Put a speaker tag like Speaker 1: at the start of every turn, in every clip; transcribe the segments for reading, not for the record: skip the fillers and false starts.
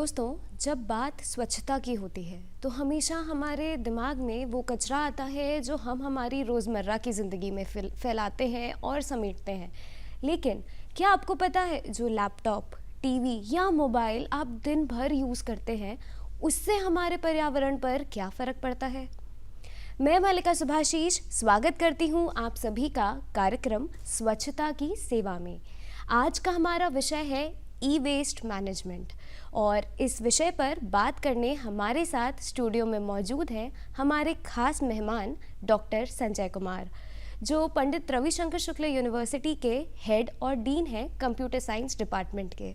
Speaker 1: दोस्तों, जब बात स्वच्छता की होती है तो हमेशा हमारे दिमाग में वो कचरा आता है जो हम हमारी रोज़मर्रा की ज़िंदगी में फैलाते हैं और समेटते हैं। लेकिन क्या आपको पता है, जो लैपटॉप, टीवी या मोबाइल आप दिन भर यूज़ करते हैं उससे हमारे पर्यावरण पर क्या फ़र्क पड़ता है? मैं मालिका सुभाशीष स्वागत करती हूँ आप सभी का कार्यक्रम स्वच्छता की सेवा में। आज का हमारा विषय है ई वेस्ट मैनेजमेंट और इस विषय पर बात करने हमारे साथ स्टूडियो में मौजूद हैं हमारे खास मेहमान डॉक्टर संजय कुमार, जो पंडित रविशंकर शुक्ल यूनिवर्सिटी के हेड और डीन हैं कंप्यूटर साइंस डिपार्टमेंट के।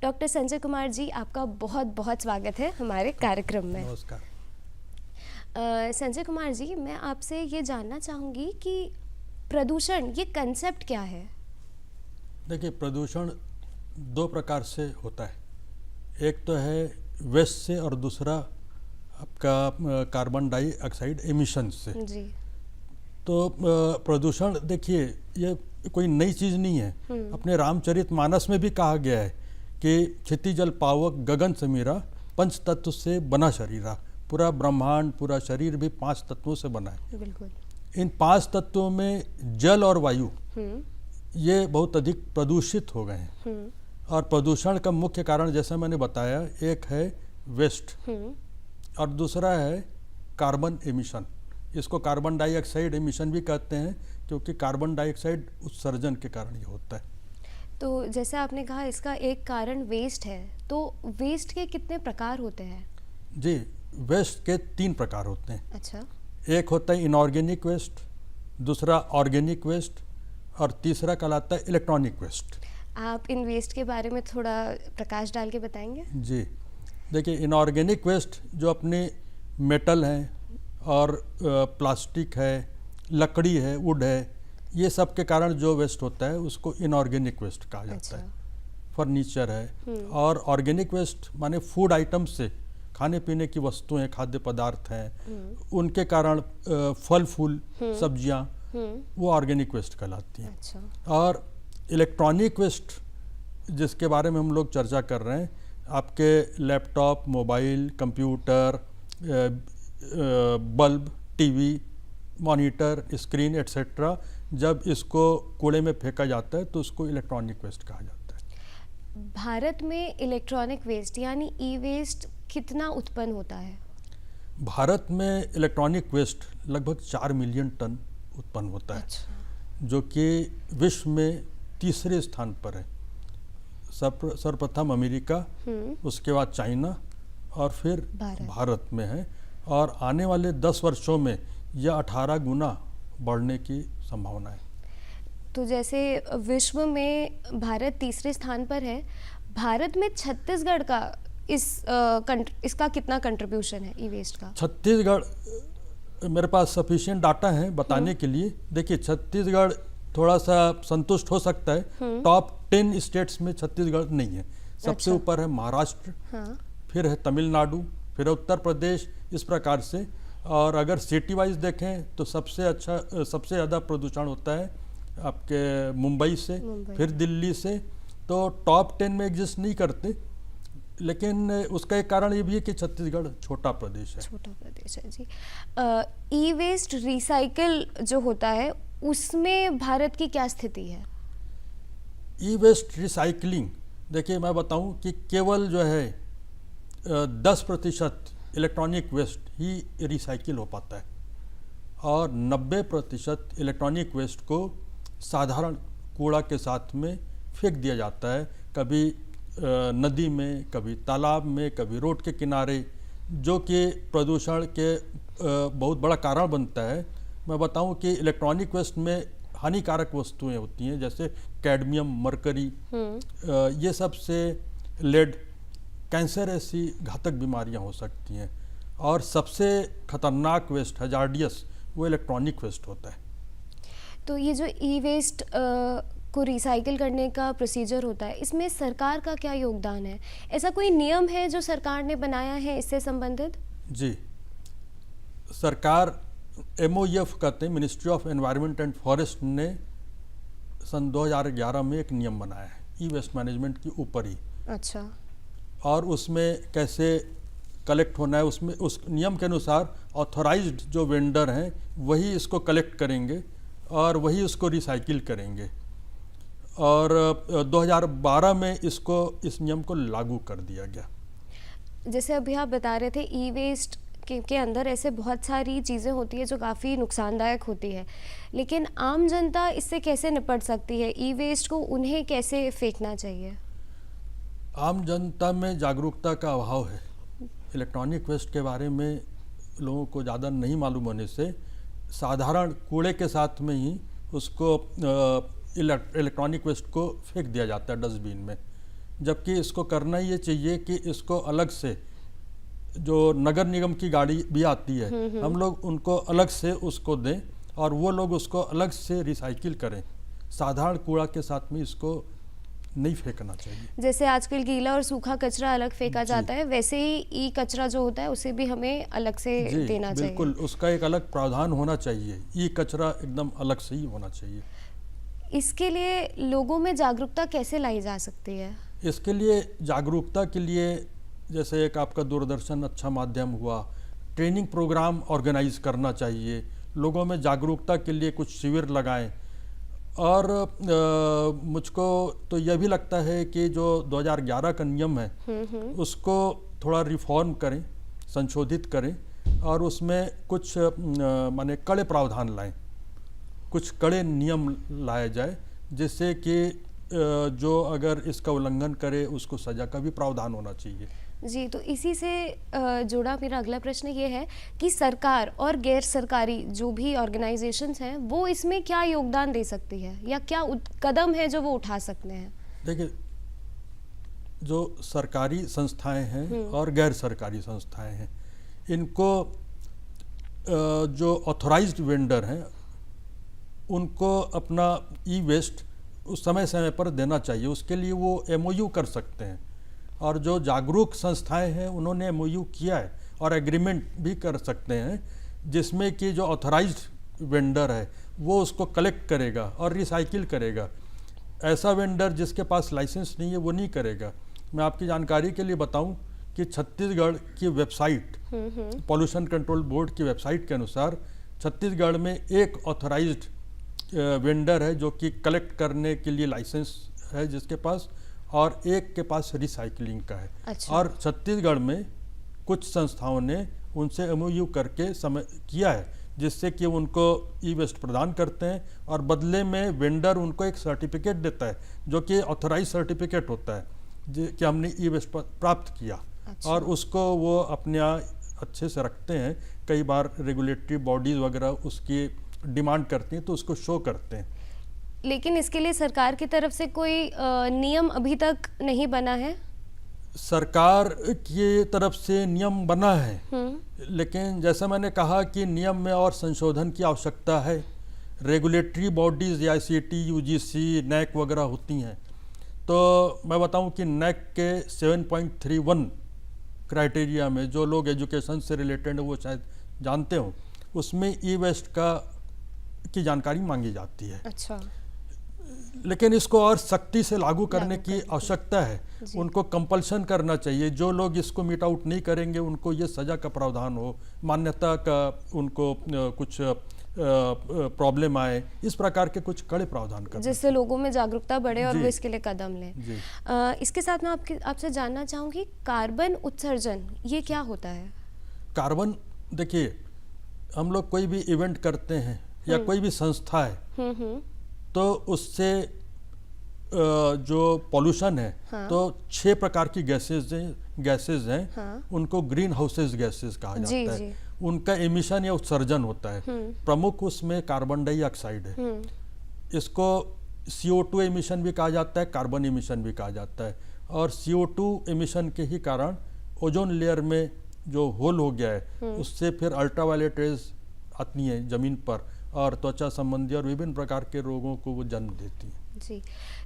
Speaker 1: डॉक्टर संजय कुमार जी, आपका बहुत बहुत स्वागत है हमारे कार्यक्रम में।
Speaker 2: नमस्कार।
Speaker 1: संजय कुमार जी, मैं आपसे ये जानना चाहूँगी कि प्रदूषण ये कंसेप्ट क्या है?
Speaker 2: देखिए, प्रदूषण दो प्रकार से होता है। एक तो है वेस्ट से और दूसरा आपका कार्बन डाइऑक्साइड एमिशन से।
Speaker 1: जी।
Speaker 2: तो प्रदूषण देखिए, ये कोई नई चीज़ नहीं है। अपने रामचरितमानस में भी कहा गया है कि क्षिति जल पावक गगन समीरा पंच तत्व से बना शरीरा। पूरा ब्रह्मांड, पूरा शरीर भी 5 तत्वों से बना है।
Speaker 1: बिल्कुल।
Speaker 2: इन 5 तत्वों में जल और वायु ये बहुत अधिक प्रदूषित हो गए हैं। और प्रदूषण का मुख्य कारण, जैसा मैंने बताया, एक है वेस्ट और दूसरा है कार्बन एमिशन। इसको कार्बन डाइऑक्साइड एमिशन भी कहते हैं, क्योंकि कार्बन डाइऑक्साइड उत्सर्जन के कारण ये होता है।
Speaker 1: तो जैसे आपने कहा इसका एक कारण वेस्ट है, तो वेस्ट के कितने प्रकार होते हैं?
Speaker 2: जी, वेस्ट के 3 प्रकार होते हैं।
Speaker 1: अच्छा।
Speaker 2: एक होता है इनऑर्गेनिक वेस्ट, दूसरा ऑर्गेनिक वेस्ट और तीसरा कहलाता है इलेक्ट्रॉनिक वेस्ट।
Speaker 1: आप इन वेस्ट के बारे में थोड़ा प्रकाश डाल के बताएंगे?
Speaker 2: जी, देखिए, इनऑर्गेनिक वेस्ट जो अपने मेटल हैं और प्लास्टिक है, लकड़ी है, वुड है, ये सब के कारण जो वेस्ट होता है उसको इनऑर्गेनिक वेस्ट कहा जाता है। फर्नीचर है। और ऑर्गेनिक वेस्ट माने फूड आइटम्स से, खाने पीने की वस्तुएं, खाद्य पदार्थ हैं, उनके कारण फल फूल सब्जियां, वो ऑर्गेनिक वेस्ट कहलाती हैं।
Speaker 1: अच्छा।
Speaker 2: और इलेक्ट्रॉनिक वेस्ट जिसके बारे में हम लोग चर्चा कर रहे हैं, आपके laptop, mobile, computer, bulb, TV, monitor, screen etcetera, जब इसको कूड़े में फेंका जाता है तो उसको इलेक्ट्रॉनिक वेस्ट कहा जाता है।
Speaker 1: भारत में इलेक्ट्रॉनिक वेस्ट यानी ई वेस्ट कितना उत्पन्न होता है?
Speaker 2: भारत में इलेक्ट्रॉनिक वेस्ट लगभग 4 मिलियन टन उत्पन्न होता है।
Speaker 1: अच्छा।
Speaker 2: जो कि विश्व में तीसरे स्थान पर है। सर्वप्रथम अमेरिका, उसके बाद चाइना और फिर भारत में है। और आने वाले 10 वर्षों में यह 18 गुना बढ़ने की संभावना है।
Speaker 1: तो जैसे विश्व में भारत तीसरे स्थान पर है, भारत में छत्तीसगढ़ का इसका कितना कंट्रीब्यूशन है ई वेस्ट का?
Speaker 2: छत्तीसगढ़, मेरे पास सफिशिएंट डाटा है बताने के लिए। देखिए, छत्तीसगढ़ थोड़ा सा संतुष्ट हो सकता है। टॉप 10 स्टेट्स में छत्तीसगढ़ नहीं है। सबसे ऊपर है महाराष्ट्र, फिर है तमिलनाडु, फिर है उत्तर प्रदेश, इस प्रकार से। और अगर सिटी वाइज देखें तो सबसे ज़्यादा प्रदूषण होता है आपके मुंबई से, फिर दिल्ली से। तो टॉप 10 में एग्जिस्ट नहीं करते, लेकिन उसका एक कारण ये भी है कि छत्तीसगढ़ छोटा प्रदेश है।
Speaker 1: छोटा प्रदेश है जी। ई वेस्ट रिसाइकिल जो होता है उसमें भारत की क्या स्थिति है?
Speaker 2: ई वेस्ट रिसाइकलिंग, देखिए मैं बताऊं कि केवल जो है 10% इलेक्ट्रॉनिक वेस्ट ही रिसाइकिल हो पाता है और 90% इलेक्ट्रॉनिक वेस्ट को साधारण कूड़ा के साथ में फेंक दिया जाता है। कभी नदी में, कभी तालाब में, कभी रोड के किनारे, जो कि प्रदूषण के बहुत बड़ा कारण बनता है। मैं बताऊं कि इलेक्ट्रॉनिक वेस्ट में हानिकारक वस्तुएं होती हैं, जैसे कैडमियम, मरकरी, ये सब से लेड, कैंसर, ऐसी घातक बीमारियां हो सकती हैं। और सबसे खतरनाक वेस्ट, हजार्डियस, वो इलेक्ट्रॉनिक वेस्ट होता है।
Speaker 1: तो ये जो ई वेस्ट को रिसाइकिल करने का प्रोसीजर होता है, इसमें सरकार का क्या योगदान है? ऐसा कोई नियम है जो सरकार ने बनाया है इससे संबंधित?
Speaker 2: जी, सरकार MOEF कहते हैं, ministry of environment and forest ने सन 2011 में एक नियम बनाया है ई वेस्ट मैनेजमेंट के ऊपर ही।
Speaker 1: अच्छा।
Speaker 2: और उसमें कैसे कलेक्ट होना है, उसमें उस नियम के अनुसार ऑथराइज्ड जो वेंडर हैं वही इसको कलेक्ट करेंगे और वही उसको रिसाइकिल करेंगे। और 2012 में इस नियम को लागू कर दिया गया।
Speaker 1: जैसे अभी आप बता रहे थे ई वेस्ट के अंदर ऐसे बहुत सारी चीज़ें होती है जो काफ़ी नुकसानदायक होती है, लेकिन आम जनता इससे कैसे निपट सकती है? ई वेस्ट को उन्हें कैसे फेंकना चाहिए?
Speaker 2: आम जनता में जागरूकता का अभाव है। इलेक्ट्रॉनिक वेस्ट के बारे में लोगों को ज़्यादा नहीं मालूम होने से साधारण कूड़े के साथ में ही उसको इलेक्ट्रॉनिक वेस्ट को फेंक दिया जाता है डस्टबिन में, जबकि इसको करना ये चाहिए कि इसको अलग से, जो नगर निगम की गाड़ी भी आती है, हम लोग उनको अलग से उसको दें और वो लोग उसको अलग से रिसाइकिल करें। साधारण कूड़ा के साथ में इसको नहीं फेंकना चाहिए।
Speaker 1: जैसे आजकल गीला और सूखा कचरा अलग फेंका जाता है, वैसे ही ई कचरा जो होता है उसे भी हमें अलग से देना चाहिए।
Speaker 2: बिल्कुल, उसका एक अलग प्रावधान होना चाहिए। ई कचरा एकदम अलग से ही होना चाहिए।
Speaker 1: इसके लिए लोगों में जागरूकता कैसे लाई जा सकती है?
Speaker 2: इसके लिए जागरूकता के लिए जैसे एक आपका दूरदर्शन अच्छा माध्यम हुआ, ट्रेनिंग प्रोग्राम ऑर्गेनाइज करना चाहिए, लोगों में जागरूकता के लिए कुछ शिविर लगाएं। और मुझको तो यह भी लगता है कि जो 2011 का नियम है उसको थोड़ा रिफॉर्म करें, संशोधित करें और उसमें कुछ माने कड़े प्रावधान लाएं, कुछ कड़े नियम लाए जाए, जिससे कि जो अगर इसका उल्लंघन करे उसको सज़ा का भी प्रावधान होना चाहिए।
Speaker 1: जी, तो इसी से जुड़ा मेरा अगला प्रश्न ये है कि सरकार और गैर सरकारी जो भी ऑर्गेनाइजेशंस हैं वो इसमें क्या योगदान दे सकती है या क्या कदम है जो वो उठा सकते हैं?
Speaker 2: देखिए, जो सरकारी संस्थाएं हैं और गैर सरकारी संस्थाएं हैं, इनको जो ऑथराइज्ड वेंडर हैं उनको अपना ई वेस्ट उस समय समय पर देना चाहिए। उसके लिए वो MOU कर सकते हैं और जो जागरूक संस्थाएं हैं उन्होंने MOU किया है और एग्रीमेंट भी कर सकते हैं, जिसमें कि जो ऑथराइज्ड वेंडर है वो उसको कलेक्ट करेगा और रिसाइकिल करेगा। ऐसा वेंडर जिसके पास लाइसेंस नहीं है वो नहीं करेगा। मैं आपकी जानकारी के लिए बताऊं कि छत्तीसगढ़ की वेबसाइट, पॉल्यूशन कंट्रोल बोर्ड की वेबसाइट के अनुसार छत्तीसगढ़ में एक ऑथराइज्ड वेंडर है जो कि कलेक्ट करने के लिए लाइसेंस है जिसके पास, और एक के पास रिसाइकलिंग का है।
Speaker 1: अच्छा।
Speaker 2: और छत्तीसगढ़ में कुछ संस्थाओं ने उनसे MOU करके समय किया है, जिससे कि उनको ई वेस्ट प्रदान करते हैं और बदले में वेंडर उनको एक सर्टिफिकेट देता है जो कि ऑथराइज सर्टिफिकेट होता है कि हमने ई वेस्ट प्राप्त किया।
Speaker 1: अच्छा।
Speaker 2: और उसको वो अपने अच्छे से रखते हैं। कई बार रेगुलेटरी बॉडीज़ वगैरह उसकी डिमांड करती हैं तो उसको शो करते हैं।
Speaker 1: लेकिन इसके लिए सरकार की तरफ से कोई नियम अभी तक नहीं बना है?
Speaker 2: सरकार की तरफ से नियम बना है, लेकिन जैसा मैंने कहा कि नियम में और संशोधन की आवश्यकता है। रेगुलेटरी बॉडीज़ या ICT, UGC, NAC वगैरह होती हैं। तो मैं बताऊं कि NAC के 7.31 क्राइटेरिया में, जो लोग एजुकेशन से रिलेटेड है वो शायद जानते हो, उसमें ई वेस्ट की जानकारी मांगी जाती है।
Speaker 1: अच्छा।
Speaker 2: लेकिन इसको और सख्ती से लागू करने की आवश्यकता है। उनको कंपल्शन करना चाहिए। जो लोग इसको मीट आउट नहीं करेंगे उनको ये सज़ा का प्रावधान हो, मान्यता का उनको कुछ प्रॉब्लम आए, इस प्रकार के कुछ कड़े प्रावधान करना,
Speaker 1: जिससे लोगों में जागरूकता बढ़े और वो इसके लिए कदम लें। इसके साथ मैं आपसे जानना चाहूँगी, कार्बन उत्सर्जन ये क्या होता है?
Speaker 2: कार्बन, देखिए, हम लोग कोई भी इवेंट करते हैं या कोई भी संस्था है तो उससे जो पॉल्यूशन है, तो 6 प्रकार की गैसेज हैं। उनको ग्रीन हाउसेज गैसेज कहा जाता है। उनका एमिशन या उत्सर्जन होता है। प्रमुख उसमें कार्बन डाइऑक्साइड है। इसको CO2 एमिशन भी कहा जाता है, कार्बन एमिशन भी कहा जाता है। और CO2 एमिशन के ही कारण ओजोन लेयर में जो होल हो गया है उससे फिर अल्ट्रावायलेट रेज आती हैं ज़मीन पर और त्वचा संबंधी और विभिन्न प्रकार के रोगों को वो जन्म देती है।
Speaker 1: जी,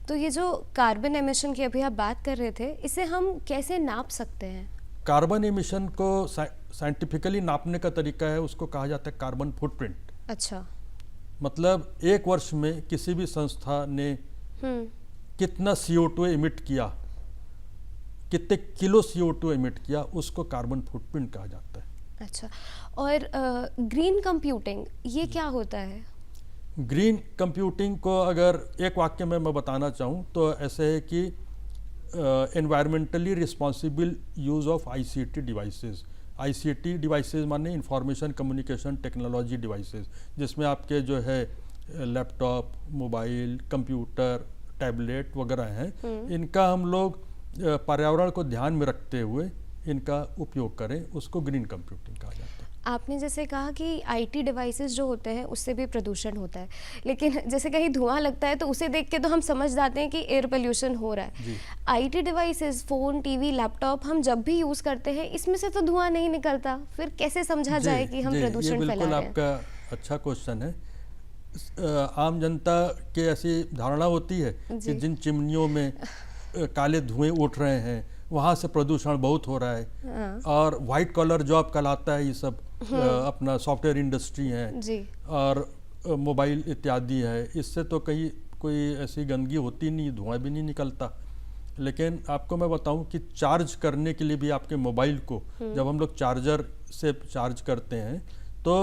Speaker 1: तो ये जो कार्बन एमिशन की अभी आप बात कर रहे थे, इसे हम कैसे नाप सकते हैं?
Speaker 2: कार्बन एमिशन को साइंटिफिकली नापने का तरीका है, उसको कहा जाता है कार्बन फुटप्रिंट।
Speaker 1: अच्छा।
Speaker 2: मतलब एक वर्ष में किसी भी संस्था ने कितना CO2 एमिट किया कितने किलो CO2 एमिट किया, उसको कार्बन फुटप्रिंट कहा जाता है।
Speaker 1: अच्छा, और ग्रीन कंप्यूटिंग ये क्या होता है?
Speaker 2: ग्रीन कंप्यूटिंग को अगर एक वाक्य में मैं बताना चाहूँ तो ऐसे है कि environmentally responsible use of ICT devices. ICT devices माने इंफॉर्मेशन कम्युनिकेशन टेक्नोलॉजी डिवाइसेस, जिसमें आपके जो है लैपटॉप, मोबाइल, कंप्यूटर, टैबलेट वगैरह हैं। इनका हम लोग पर्यावरण को ध्यान में रखते हुए इनका उपयोग करें, उसको ग्रीन कंप्यूटिंग कहा जाता है।
Speaker 1: आपने जैसे कहा कि IT डिवाइसेस जो होते हैं उससे भी प्रदूषण होता है, लेकिन जैसे कहीं धुआं लगता है तो उसे देख के तो हम समझ जाते हैं कि एयर पोल्यूशन हो रहा है। IT devices, phone, TV, laptop हम जब भी यूज़ करते हैं इसमें से तो धुआं नहीं निकलता, फिर कैसे समझा जाए कि हम प्रदूषण फैला रहे हैं?
Speaker 2: आपका अच्छा क्वेश्चन है। आम जनता की ऐसी धारणा होती है कि जिन चिमनियों में काले धुएं उठ रहे हैं वहाँ से प्रदूषण बहुत हो रहा है, और वाइट कॉलर जॉब कहलाता है ये सब, अपना सॉफ्टवेयर इंडस्ट्री है और मोबाइल इत्यादि है, इससे तो कहीं कोई ऐसी गंदगी होती नहीं, धुआं भी नहीं निकलता। लेकिन आपको मैं बताऊं कि चार्ज करने के लिए भी आपके मोबाइल को जब हम लोग चार्जर से चार्ज करते हैं तो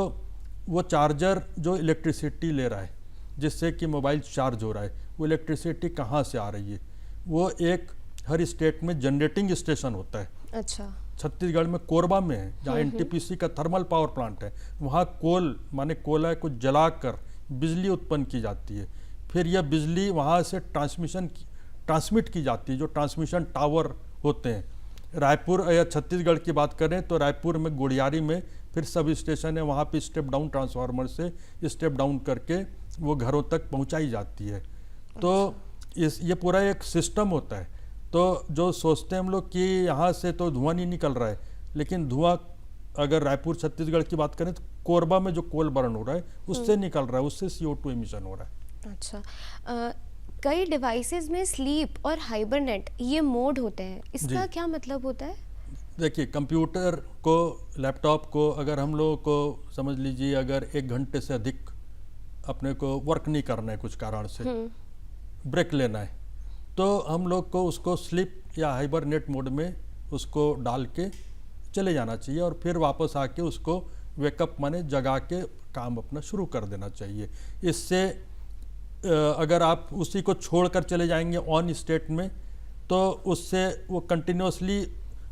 Speaker 2: वो चार्जर जो इलेक्ट्रिसिटी ले रहा है जिससे कि मोबाइल चार्ज हो रहा है, वो इलेक्ट्रिसिटी कहाँ से आ रही है? वो एक हर स्टेट में जनरेटिंग स्टेशन होता है।
Speaker 1: अच्छा।
Speaker 2: छत्तीसगढ़ में कोरबा में है जहाँ NTPC का थर्मल पावर प्लांट है, वहाँ कोल माने कोयला को जलाकर बिजली उत्पन्न की जाती है। फिर यह बिजली वहाँ से ट्रांसमिट की जाती है, जो ट्रांसमिशन टावर होते हैं। रायपुर या छत्तीसगढ़ की बात करें तो रायपुर में गुड़ियारी में फिर सब स्टेशन है, वहाँ पे स्टेप डाउन ट्रांसफार्मर से स्टेप डाउन करके वो घरों तक पहुँचाई जाती है। तो ये पूरा एक सिस्टम होता है। तो जो सोचते हैं हम लोग कि यहाँ से तो धुआं नहीं निकल रहा है, लेकिन धुआं अगर रायपुर छत्तीसगढ़ की बात करें तो कोरबा में जो कोल बर्न हो रहा है उससे निकल रहा है, उससे CO2 एमिशन हो रहा है।
Speaker 1: अच्छा, कई डिवाइसेस में स्लीप और हाइबरनेट ये मोड होते हैं, इसका क्या मतलब होता है?
Speaker 2: देखिए, कंप्यूटर को, लैपटॉप को अगर हम लोगों को समझ लीजिए अगर 1 घंटे से अधिक अपने को वर्क नहीं करना है, कुछ कारण से ब्रेक लेना है, तो हम लोग को उसको स्लीप या हाइबरनेट मोड में उसको डाल के चले जाना चाहिए और फिर वापस आके उसको वेकअप माने जगा के काम अपना शुरू कर देना चाहिए। इससे अगर आप उसी को छोड़कर चले जाएंगे ऑन स्टेट में तो उससे वो कंटिन्यूसली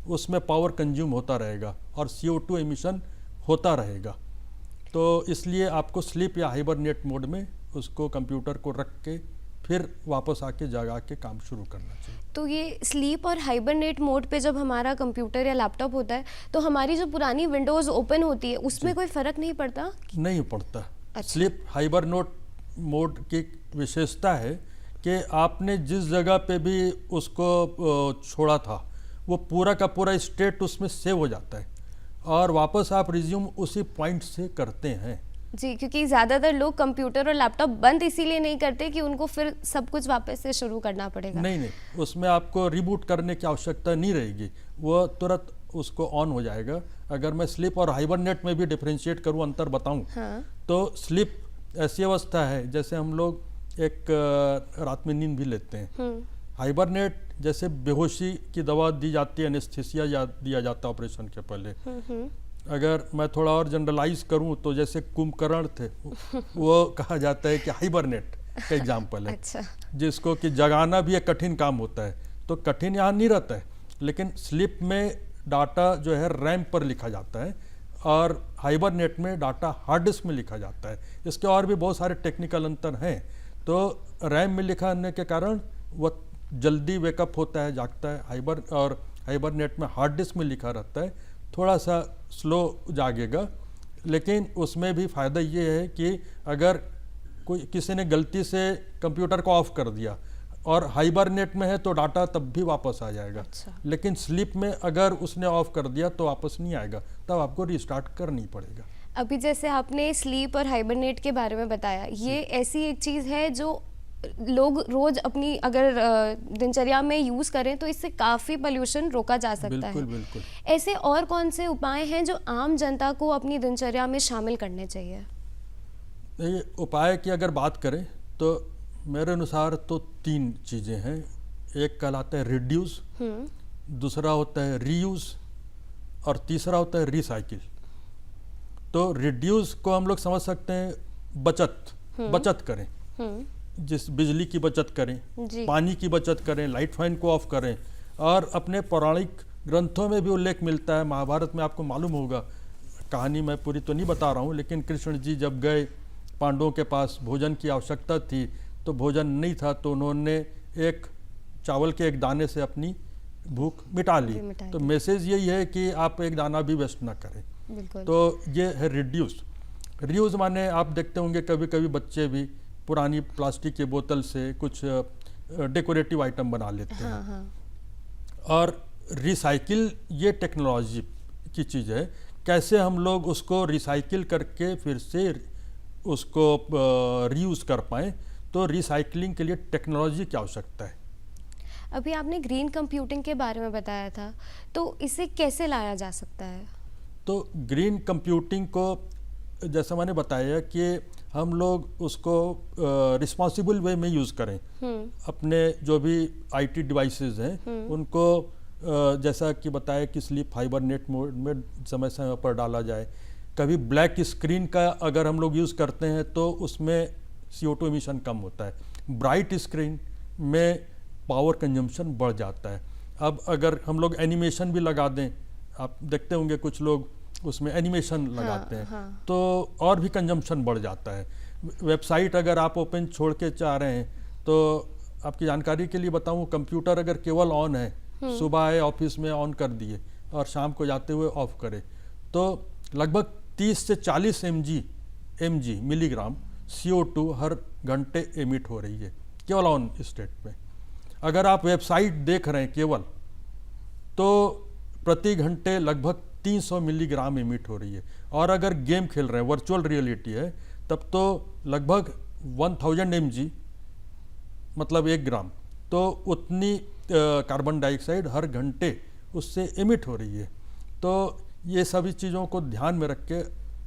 Speaker 2: उसमें पावर कंज्यूम होता रहेगा और CO2 एमिशन होता रहेगा। तो इसलिए आपको स्लीप या हाइबरनेट मोड में उसको कंप्यूटर को रख के फिर वापस आके जगा के काम शुरू करना चाहिए।
Speaker 1: तो ये स्लीप और हाइबरनेट मोड पे जब हमारा कंप्यूटर या लैपटॉप होता है तो हमारी जो पुरानी विंडोज़ ओपन होती है उसमें कोई फ़र्क नहीं पड़ता?
Speaker 2: नहीं पड़ता।
Speaker 1: अच्छा।
Speaker 2: स्लीप हाइबरनेट मोड की विशेषता है कि आपने जिस जगह पे भी उसको छोड़ा था वो पूरा का पूरा स्टेट उसमें सेव हो जाता है और वापस आप रिज्यूम उसी पॉइंट से करते हैं।
Speaker 1: जी, क्योंकि ज़्यादातर लोग कंप्यूटर और लैपटॉप बंद इसीलिए नहीं करते कि उनको फिर सब कुछ वापस से शुरू करना पड़ेगा।
Speaker 2: नहीं, उसमें आपको रिबूट करने की आवश्यकता नहीं रहेगी, वो तुरंत उसको ऑन हो जाएगा। अगर मैं स्लीप और हाइबरनेट में भी डिफरेंशिएट करूँ, अंतर बताऊँ, तो स्लीप ऐसी अवस्था है जैसे हम लोग एक रात में नींद भी लेते हैं। हाइबरनेट जैसे बेहोशी की दवा दी जाती है, एनेस्थीसिया दिया जाता है ऑपरेशन के पहले। अगर मैं थोड़ा और जनरलाइज करूं तो जैसे कुंभकर्ण थे वो कहा जाता है कि हाइबरनेट का एग्जाम्पल है।
Speaker 1: अच्छा।
Speaker 2: जिसको कि जगाना भी एक कठिन काम होता है, तो कठिन यहाँ नहीं रहता है, लेकिन स्लीप में डाटा जो है रैम पर लिखा जाता है और हाइबरनेट में डाटा हार्ड डिस्क में लिखा जाता है। इसके और भी बहुत सारे टेक्निकल अंतर हैं। तो रैम में लिखाने के कारण वह जल्दी वेकअप होता है, जागता है। और हाइबरनेट में हार्ड डिस्क में लिखा रहता है, थोड़ा सा स्लो जागेगा। लेकिन उसमें भी फ़ायदा ये है कि अगर कोई किसी ने गलती से कंप्यूटर को ऑफ कर दिया और हाइबरनेट में है तो डाटा तब भी वापस आ जाएगा।
Speaker 1: अच्छा।
Speaker 2: लेकिन स्लीप में अगर उसने ऑफ कर दिया तो वापस नहीं आएगा, तब आपको रिस्टार्ट करनी पड़ेगा।
Speaker 1: अभी जैसे आपने स्लीप और हाइबरनेट के बारे में बताया, ये ऐसी एक चीज़ है जो लोग रोज अपनी अगर दिनचर्या में यूज़ करें तो इससे काफ़ी पोल्यूशन रोका जा सकता है।
Speaker 2: बिल्कुल।
Speaker 1: ऐसे और कौन से उपाय हैं जो आम जनता को अपनी दिनचर्या में शामिल करने चाहिए?
Speaker 2: ये उपाय की अगर बात करें तो मेरे अनुसार तो 3 चीज़ें हैं। एक कहलाता है रिड्यूस, दूसरा होता है रीयूज़ और तीसरा होता है रिसाइकिल। तो रिड्यूस को हम लोग समझ सकते हैं बचत करें, जिस बिजली की बचत करें, पानी की बचत करें, लाइट फैन को ऑफ करें। और अपने पौराणिक ग्रंथों में भी उल्लेख मिलता है, महाभारत में आपको मालूम होगा, कहानी मैं पूरी तो नहीं बता रहा हूँ, लेकिन कृष्ण जी जब गए पांडवों के पास, भोजन की आवश्यकता थी तो भोजन नहीं था, तो उन्होंने एक चावल के एक दाने से अपनी भूख मिटा ली। तो मैसेज यही है कि आप एक दाना भी वेस्ट ना करें। तो ये है रिड्यूस माने आप देखते होंगे कभी कभी बच्चे भी पुरानी प्लास्टिक की बोतल से कुछ डेकोरेटिव आइटम बना लेते हैं।
Speaker 1: हाँ।
Speaker 2: और रिसाइकिल ये टेक्नोलॉजी की चीज़ है, कैसे हम लोग उसको रिसाइकिल करके फिर से उसको रीयूज़ कर पाएँ। तो रिसाइकलिंग के लिए टेक्नोलॉजी की आवश्यकता है।
Speaker 1: अभी आपने ग्रीन कंप्यूटिंग के बारे में बताया था, तो इसे कैसे लाया जा सकता है?
Speaker 2: तो ग्रीन कंप्यूटिंग को जैसा मैंने बताया कि हम लोग उसको रिस्पॉन्सिबल वे में यूज़ करें। अपने जो भी आईटी डिवाइसेस हैं उनको जैसा कि बताया कि स्लीप फाइबर नेट मोड में समय समय पर डाला जाए। कभी ब्लैक स्क्रीन का अगर हम लोग यूज़ करते हैं तो उसमें CO2 एमिशन कम होता है। ब्राइट स्क्रीन में पावर कंजम्पशन बढ़ जाता है। अब अगर हम लोग एनिमेशन भी लगा दें, आप देखते होंगे कुछ लोग उसमें एनिमेशन लगाते हैं, तो और भी कंजम्पशन बढ़ जाता है। वेबसाइट अगर आप ओपन छोड़ के चाह रहे हैं, तो आपकी जानकारी के लिए बताऊं, कंप्यूटर अगर केवल ऑन है, सुबह आए ऑफिस में ऑन कर दिए और शाम को जाते हुए ऑफ करें, तो लगभग 30 से 40 mg मिलीग्राम CO2 हर घंटे एमिट हो रही है केवल ऑन स्टेट में। अगर आप वेबसाइट देख रहे हैं केवल, तो प्रति घंटे लगभग 300 मिलीग्राम एमिट हो रही है। और अगर गेम खेल रहे हैं, वर्चुअल रियलिटी है, तब तो लगभग 1000 mg मतलब 1 ग्राम, तो उतनी कार्बन डाइऑक्साइड हर घंटे उससे एमिट हो रही है। तो ये सभी चीज़ों को ध्यान में रख के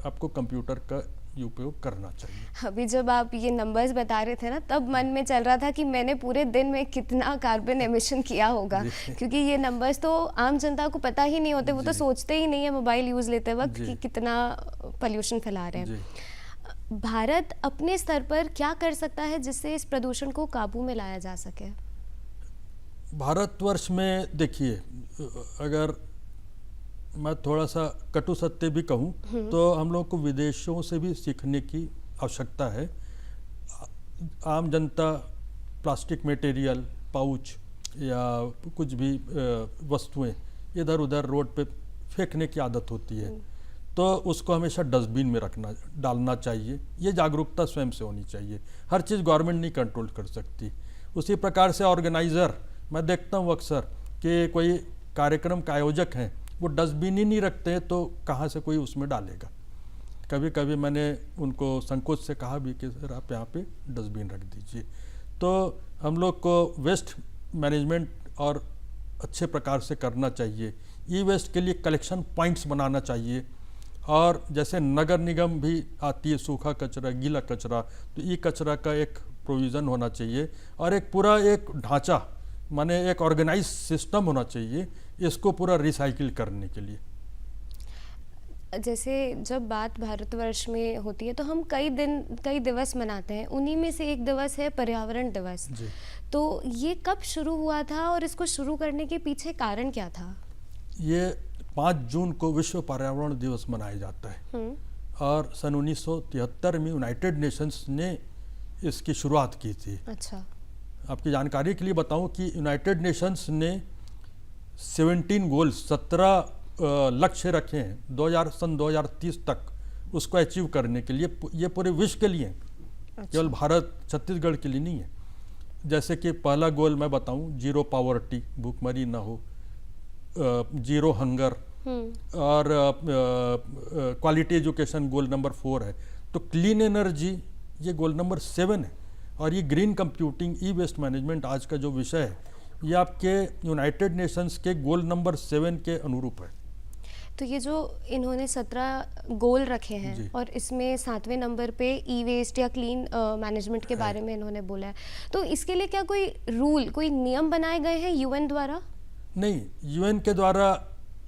Speaker 2: आपको कंप्यूटर का उपयोग करना चाहिए।
Speaker 1: अभी जब आप ये नंबर्स बता रहे थे ना, तब मन में चल रहा था कि मैंने पूरे दिन में कितना कार्बन एमिशन किया होगा, क्योंकि ये नंबर्स तो आम जनता को पता ही नहीं होते। वो तो सोचते ही नहीं है मोबाइल यूज़ लेते वक्त कि कितना पोल्यूशन फैला रहे हैं। भारत अपने स्तर पर क्या कर सकता है जिससे इस प्रदूषण को काबू में लाया जा सके?
Speaker 2: भारतवर्ष में देखिए, अगर मैं थोड़ा सा कटु सत्य भी कहूँ तो हम लोग को विदेशों से भी सीखने की आवश्यकता है। आम जनता प्लास्टिक मटेरियल, पाउच या कुछ भी वस्तुएं इधर उधर रोड पे फेंकने की आदत होती है, तो उसको हमेशा डस्टबिन में डालना चाहिए। ये जागरूकता स्वयं से होनी चाहिए। हर चीज़ गवर्नमेंट नहीं कंट्रोल कर सकती। उसी प्रकार से ऑर्गेनाइज़र, मैं देखता हूँ अक्सर कि कोई कार्यक्रम का आयोजक हैं, वो डस्टबिन ही नहीं रखते, तो कहाँ से कोई उसमें डालेगा। कभी कभी मैंने उनको संकोच से कहा भी कि सर आप यहाँ पे डस्टबिन रख दीजिए। तो हम लोग को वेस्ट मैनेजमेंट और अच्छे प्रकार से करना चाहिए। ई वेस्ट के लिए कलेक्शन पॉइंट्स बनाना चाहिए। और जैसे नगर निगम भी आती है, सूखा कचरा, गीला कचरा, तो ई कचरा का एक प्रोविज़न होना चाहिए और एक पूरा एक ढांचा, माने एक ऑर्गेनाइज सिस्टम होना चाहिए इसको पूरा रिसाइकिल करने के लिए।
Speaker 1: जैसे जब बात भारतवर्ष में होती है तो हम कई दिवस मनाते हैं। उन्हीं में से एक दिवस है पर्यावरण दिवस। तो ये कब शुरू हुआ था और इसको शुरू करने के पीछे कारण क्या था?
Speaker 2: ये 5 जून को विश्व पर्यावरण दिवस मनाया जाता है और सन 1973 में यूनाइटेड नेशंस ने इसकी शुरुआत की थी।
Speaker 1: अच्छा,
Speaker 2: आपकी जानकारी के लिए बताऊं कि यूनाइटेड नेशंस ने 17 गोल्स, 17 लक्ष्य रखे हैं सन 2030 तक उसको अचीव करने के लिए। ये पूरे विश्व के लिए, केवल भारत छत्तीसगढ़ के लिए नहीं है। जैसे कि पहला गोल मैं बताऊं, 0 पॉवर्टी, भूखमरी ना हो, 0 हंगर, और क्वालिटी एजुकेशन गोल नंबर 4 है। तो क्लीन एनर्जी ये गोल नंबर 7 है। और ये ग्रीन कंप्यूटिंग, ई वेस्ट मैनेजमेंट आज का जो विषय है, ये आपके यूनाइटेड नेशंस के गोल नंबर 7 के अनुरूप है।
Speaker 1: तो ये जो इन्होंने 17 गोल रखे हैं और इसमें 7वें नंबर पे ई वेस्ट या क्लीन मैनेजमेंट के बारे में इन्होंने बोला है, तो इसके लिए क्या कोई रूल, कोई नियम बनाए गए हैं यूएन द्वारा?
Speaker 2: नहीं, यूएन के द्वारा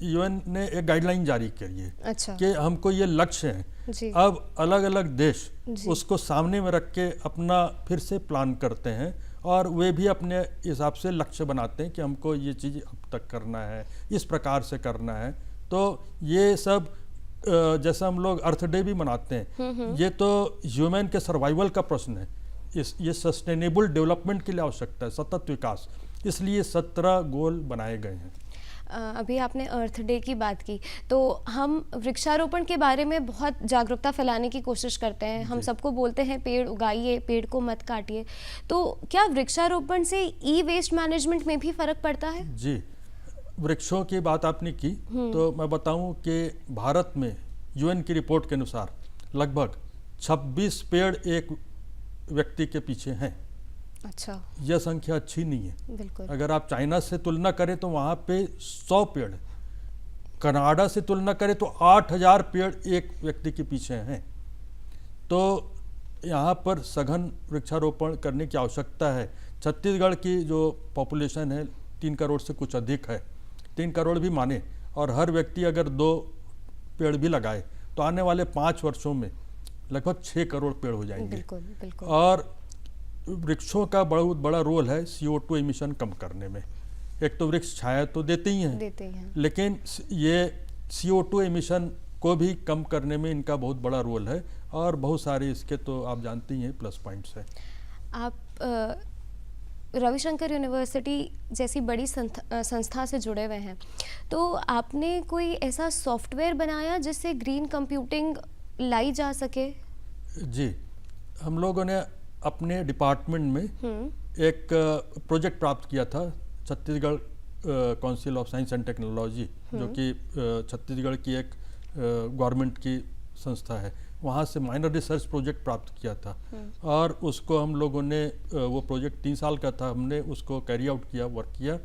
Speaker 2: यूएन ने एक गाइडलाइन जारी करी है
Speaker 1: अच्छा
Speaker 2: कि हमको ये लक्ष्य है।
Speaker 1: जी
Speaker 2: अब अलग अलग देश
Speaker 1: जी।
Speaker 2: उसको सामने में रख के अपना फिर से प्लान करते हैं और वे भी अपने हिसाब से लक्ष्य बनाते हैं कि हमको ये चीज़ अब तक करना है, इस प्रकार से करना है। तो ये सब जैसा हम लोग अर्थ डे भी मनाते हैं, ये तो ह्यूमन के सर्वाइवल का प्रश्न है। ये सस्टेनेबल डेवलपमेंट के लिए आवश्यकता है, सतत विकास, इसलिए 17 गोल बनाए गए हैं।
Speaker 1: अभी आपने अर्थ डे की बात की, तो हम वृक्षारोपण के बारे में बहुत जागरूकता फैलाने की कोशिश करते हैं। हम सबको बोलते हैं पेड़ उगाइए, पेड़ को मत काटिए। तो क्या वृक्षारोपण से ई वेस्ट मैनेजमेंट में भी फर्क पड़ता है?
Speaker 2: जी, वृक्षों की बात आपने की तो मैं बताऊं कि भारत में यूएन की रिपोर्ट के अनुसार लगभग 26 पेड़ एक व्यक्ति के पीछे हैं।
Speaker 1: अच्छा,
Speaker 2: यह संख्या अच्छी नहीं है।
Speaker 1: बिल्कुल।
Speaker 2: अगर आप चाइना से तुलना करें तो वहाँ पे 100 पेड़, कनाडा से तुलना करें तो 8000 पेड़ एक व्यक्ति के पीछे हैं। तो यहाँ पर सघन वृक्षारोपण करने की आवश्यकता है। छत्तीसगढ़ की जो पॉपुलेशन है 3 करोड़ से कुछ अधिक है, 3 करोड़ भी माने, और हर व्यक्ति अगर 2 पेड़ भी लगाए तो आने वाले 5 वर्षों में लगभग 6 करोड़ पेड़ हो जाएंगे।
Speaker 1: बिल्कुल बिल्कुल।
Speaker 2: और वृक्षों का बहुत बड़ा रोल है CO2 एमिशन कम करने में। एक तो वृक्ष छाया तो देते ही हैं, लेकिन ये CO2 एमिशन को भी कम करने में इनका बहुत बड़ा रोल है, और बहुत सारे इसके तो आप जानते ही हैं प्लस पॉइंट्स हैं।
Speaker 1: आप रविशंकर यूनिवर्सिटी जैसी बड़ी संस्था से जुड़े हुए हैं, तो आपने कोई ऐसा सॉफ्टवेयर बनाया जिससे ग्रीन कंप्यूटिंग लाई जा सके?
Speaker 2: जी, हम लोगों ने अपने डिपार्टमेंट में एक प्रोजेक्ट प्राप्त किया था। Chhattisgarh council of science and technology, जो कि छत्तीसगढ़ की एक गवर्नमेंट की संस्था है, वहाँ से माइनर रिसर्च प्रोजेक्ट प्राप्त किया था। और उसको हम लोगों ने, वो प्रोजेक्ट 3 साल का था, हमने उसको कैरी आउट किया, वर्क किया,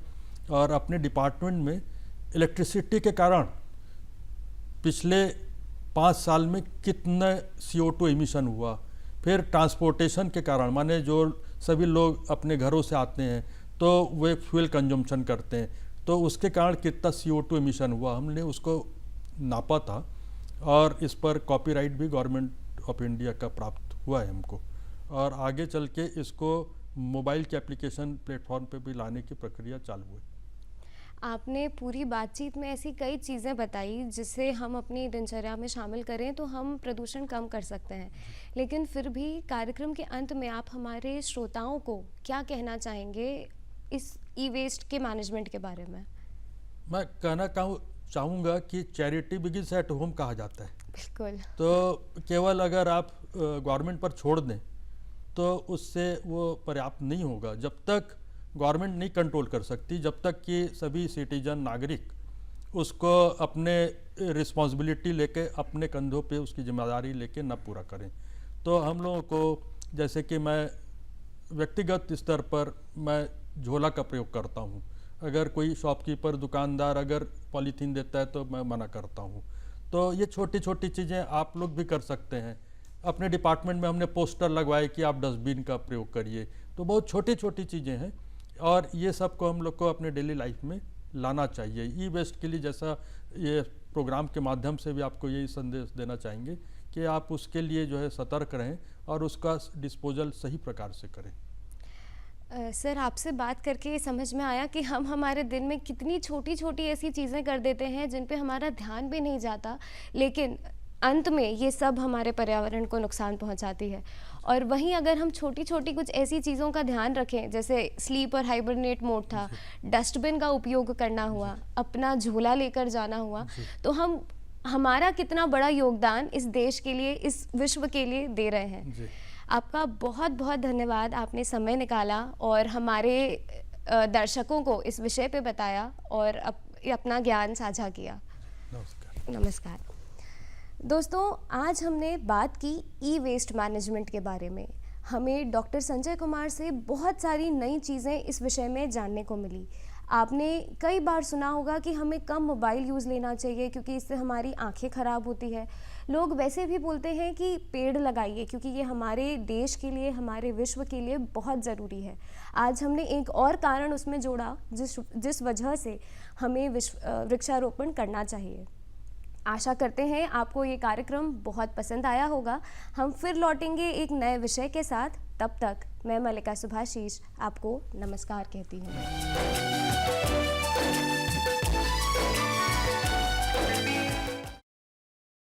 Speaker 2: और अपने डिपार्टमेंट में इलेक्ट्रिसिटी के कारण पिछले 5 साल में कितना CO2 एमिशन हुआ, फिर ट्रांसपोर्टेशन के कारण, माने जो सभी लोग अपने घरों से आते हैं तो वे फ्यूल कंजम्पशन करते हैं, तो उसके कारण कितना CO2 एमिशन हुआ, हमने उसको नापा था। और इस पर कॉपीराइट भी गवर्नमेंट ऑफ इंडिया का प्राप्त हुआ है हमको, और आगे चल के इसको मोबाइल के एप्लीकेशन प्लेटफॉर्म पे भी लाने की प्रक्रिया चालू है।
Speaker 1: आपने पूरी बातचीत में ऐसी कई चीज़ें बताई जिसे हम अपनी दिनचर्या में शामिल करें तो हम प्रदूषण कम कर सकते हैं, लेकिन फिर भी कार्यक्रम के अंत में आप हमारे श्रोताओं को क्या कहना चाहेंगे इस ई वेस्ट के मैनेजमेंट के बारे में?
Speaker 2: मैं कहना चाहूँगा कि चैरिटी बिगिंस एट होम कहा जाता है।
Speaker 1: बिल्कुल।
Speaker 2: तो केवल अगर आप गवर्नमेंट पर छोड़ दें तो उससे वो पर्याप्त नहीं होगा। जब तक गवर्नमेंट नहीं कंट्रोल कर सकती, जब तक कि सभी सिटीजन, नागरिक उसको अपने रिस्पॉन्सिबिलिटी लेके, अपने कंधों पे उसकी जिम्मेदारी लेके न पूरा करें, तो हम लोगों को, जैसे कि मैं व्यक्तिगत स्तर पर मैं झोला का प्रयोग करता हूँ। अगर कोई शॉपकीपर, दुकानदार अगर पॉलीथीन देता है तो मैं मना करता हूँ। तो ये छोटी छोटी चीज़ें आप लोग भी कर सकते हैं। अपने डिपार्टमेंट में हमने पोस्टर लगवाए कि आप डस्टबिन का प्रयोग करिए। तो बहुत छोटी छोटी चीज़ें हैं, और ये सब को हम लोग को अपने डेली लाइफ में लाना चाहिए। ई वेस्ट के लिए, जैसा ये प्रोग्राम के माध्यम से भी आपको यही संदेश देना चाहेंगे कि आप उसके लिए जो है सतर्क रहें और उसका डिस्पोजल सही प्रकार से करें।
Speaker 1: सर, आपसे बात करके समझ में आया कि हम हमारे दिन में कितनी छोटी छोटी ऐसी चीज़ें कर देते हैं जिन पे हमारा ध्यान भी नहीं जाता, लेकिन अंत में ये सब हमारे पर्यावरण को नुकसान पहुंचाती है। और वहीं अगर हम छोटी छोटी कुछ ऐसी चीज़ों का ध्यान रखें, जैसे स्लीप और हाइबरनेट मोड था, डस्टबिन का उपयोग करना हुआ, अपना झोला लेकर जाना हुआ, तो हम हमारा कितना बड़ा योगदान इस देश के लिए, इस विश्व के लिए दे रहे हैं। आपका बहुत बहुत धन्यवाद, आपने समय निकाला और हमारे दर्शकों को इस विषय पे बताया और अपना ज्ञान साझा किया। नमस्कार दोस्तों, आज हमने बात की ई वेस्ट मैनेजमेंट के बारे में। हमें डॉक्टर संजय कुमार से बहुत सारी नई चीज़ें इस विषय में जानने को मिली। आपने कई बार सुना होगा कि हमें कम मोबाइल यूज़ लेना चाहिए क्योंकि इससे हमारी आंखें ख़राब होती है, लोग वैसे भी बोलते हैं कि पेड़ लगाइए, क्योंकि ये हमारे देश के लिए, हमारे विश्व के लिए बहुत ज़रूरी है। आज हमने एक और कारण उसमें जोड़ा जिस वजह से हमें वृक्षारोपण करना चाहिए। आशा करते हैं आपको ये कार्यक्रम बहुत पसंद आया होगा। हम फिर लौटेंगे एक नए विषय के साथ। तब तक मैं मल्लिका सुभाशीष आपको नमस्कार कहती हूँ।